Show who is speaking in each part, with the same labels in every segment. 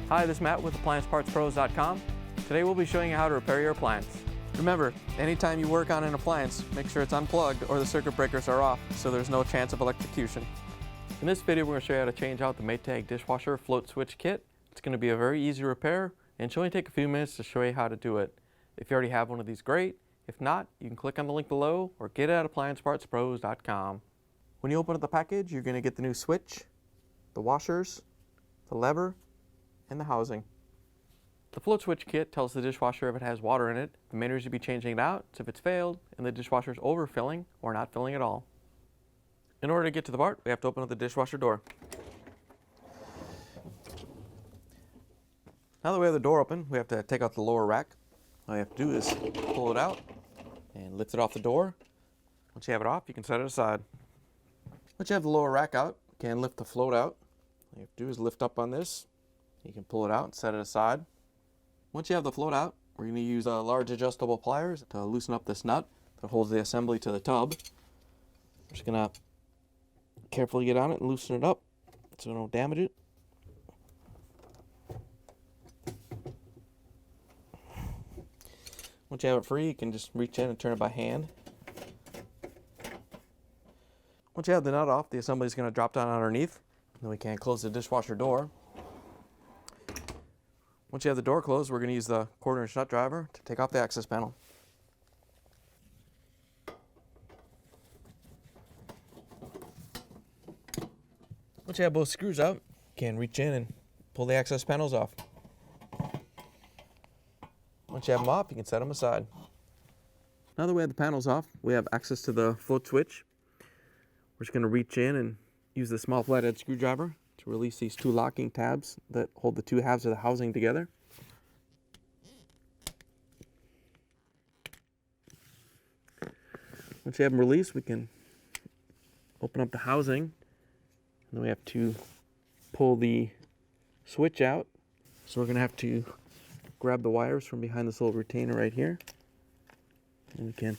Speaker 1: Hi, this is Matt with AppliancePartsPros.com. Today we'll be showing you how to repair your appliance. Remember, anytime you work on an appliance, make sure it's unplugged or the circuit breakers are off so there's no chance of electrocution. In this video, we're going to show you how to change out the Maytag dishwasher float switch kit. It's going to be a very easy repair and should only take a few minutes to show you how to do it. If you already have one of these, great. If not, you can click on the link below or get it at AppliancePartsPros.com. When you open up the package, you're going to get the new switch, the washers, the lever, and the housing. The float switch kit tells the dishwasher if it has water in it. The main reason to be changing it out is if it's failed and the dishwasher is overfilling or not filling at all. In order to get to the part, we have to open up the dishwasher door. Now that we have the door open, we have to take out the lower rack. All you have to do is pull it out and lift it off the door. Once you have it off, you can set it aside. Once you have the lower rack out, you can lift the float out. All you have to do is lift up on this. You can pull it out and set it aside. Once you have the float out, we're going to use large adjustable pliers to loosen up this nut that holds the assembly to the tub. We're just going to carefully get on it and loosen it up so we don't damage it. Once you have it free, you can just reach in and turn it by hand. Once you have the nut off, the assembly is going to drop down underneath. Then we can close the dishwasher door. Once you have the door closed, we're going to use the 1/4-inch nut driver to take off the access panel. Once you have both screws out, you can reach in and pull the access panels off. Once you have them off, you can set them aside. Now that we have the panels off, we have access to the float switch. We're just going to reach in and use the small flathead screwdriver to release these two locking tabs that hold the two halves of the housing together. Once you have them released, we can open up the housing, and then we have to pull the switch out. So we're going to have to grab the wires from behind this little retainer right here, and we can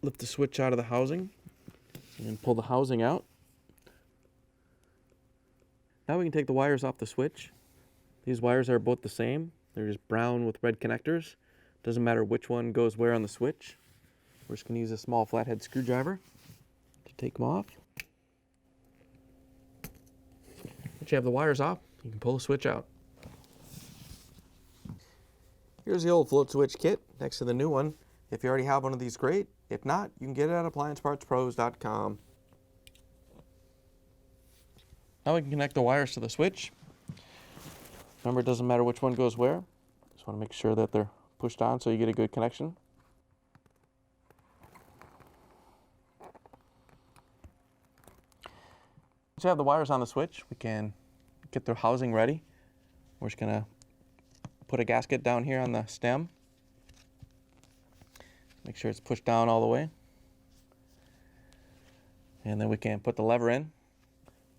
Speaker 1: lift the switch out of the housing and pull the housing out. Now we can take the wires off the switch. These wires are both the same. They're just brown with red connectors. Doesn't matter which one goes where on the switch. We're just going to use a small flathead screwdriver to take them off. Once you have the wires off, you can pull the switch out. Here's the old float switch kit next to the new one. If you already have one of these, great. If not, you can get it at AppliancePartsPros.com. Now we can connect the wires to the switch. Remember, it doesn't matter which one goes where. Just want to make sure that they're pushed on so you get a good connection. Once you have the wires on the switch, we can get the housing ready. We're just going to put a gasket down here on the stem. Make sure it's pushed down all the way. And then we can put the lever in.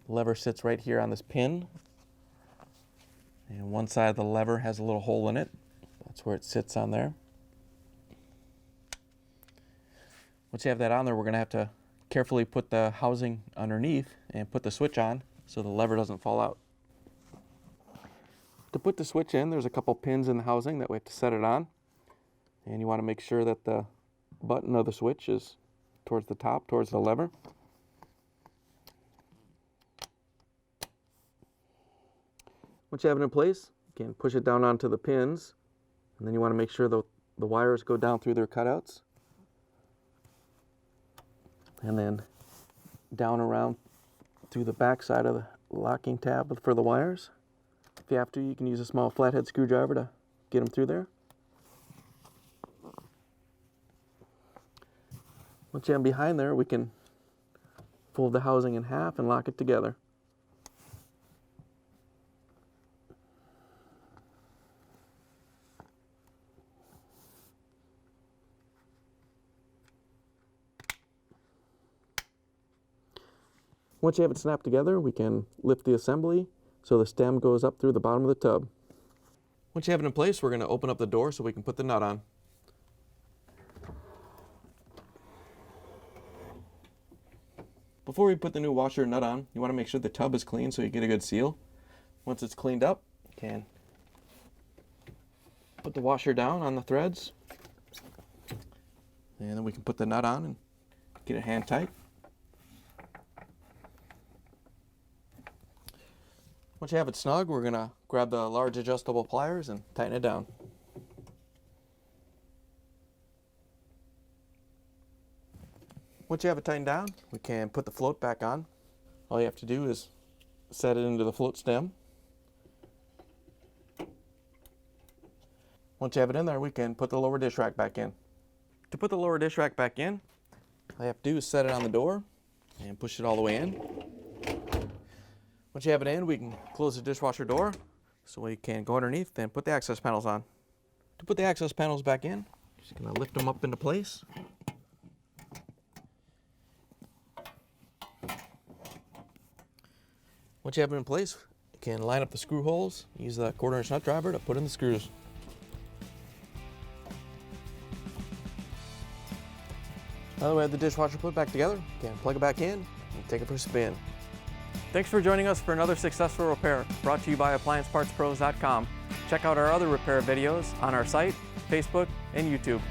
Speaker 1: The lever sits right here on this pin, and one side of the lever has a little hole in it. That's where it sits on there. Once you have that on there, we're going to have to carefully put the housing underneath and put the switch on so the lever doesn't fall out. To put the switch in, there's a couple pins in the housing that we have to set it on, and you want to make sure that the button of the switch is towards the top, towards the lever. Once you have it in place, you can push it down onto the pins, and then you want to make sure the wires go down through their cutouts, and then down around through the back side of the locking tab for the wires. If you have to, you can use a small flathead screwdriver to get them through there. Once you have them behind there, we can fold the housing in half and lock it together. Once you have it snapped together, we can lift the assembly so the stem goes up through the bottom of the tub. Once you have it in place, we're going to open up the door so we can put the nut on. Before we put the new washer nut on, you want to make sure the tub is clean so you get a good seal. Once it's cleaned up, you can put the washer down on the threads, and then we can put the nut on and get it hand tight. Once you have it snug, we're going to grab the large adjustable pliers and tighten it down. Once you have it tightened down, we can put the float back on. All you have to do is set it into the float stem. Once you have it in there, we can put the lower dish rack back in. To put the lower dish rack back in, all you have to do is set it on the door and push it all the way in. Once you have it in, we can close the dishwasher door so we can go underneath and put the access panels on. To put the access panels back in, just going to lift them up into place. Once you have them in place, you can line up the screw holes, use the 1/4-inch nut driver to put in the screws. Now that we have the dishwasher put back together, you can plug it back in and take it for a spin. Thanks for joining us for another successful repair brought to you by AppliancePartsPros.com. Check out our other repair videos on our site, Facebook, and YouTube.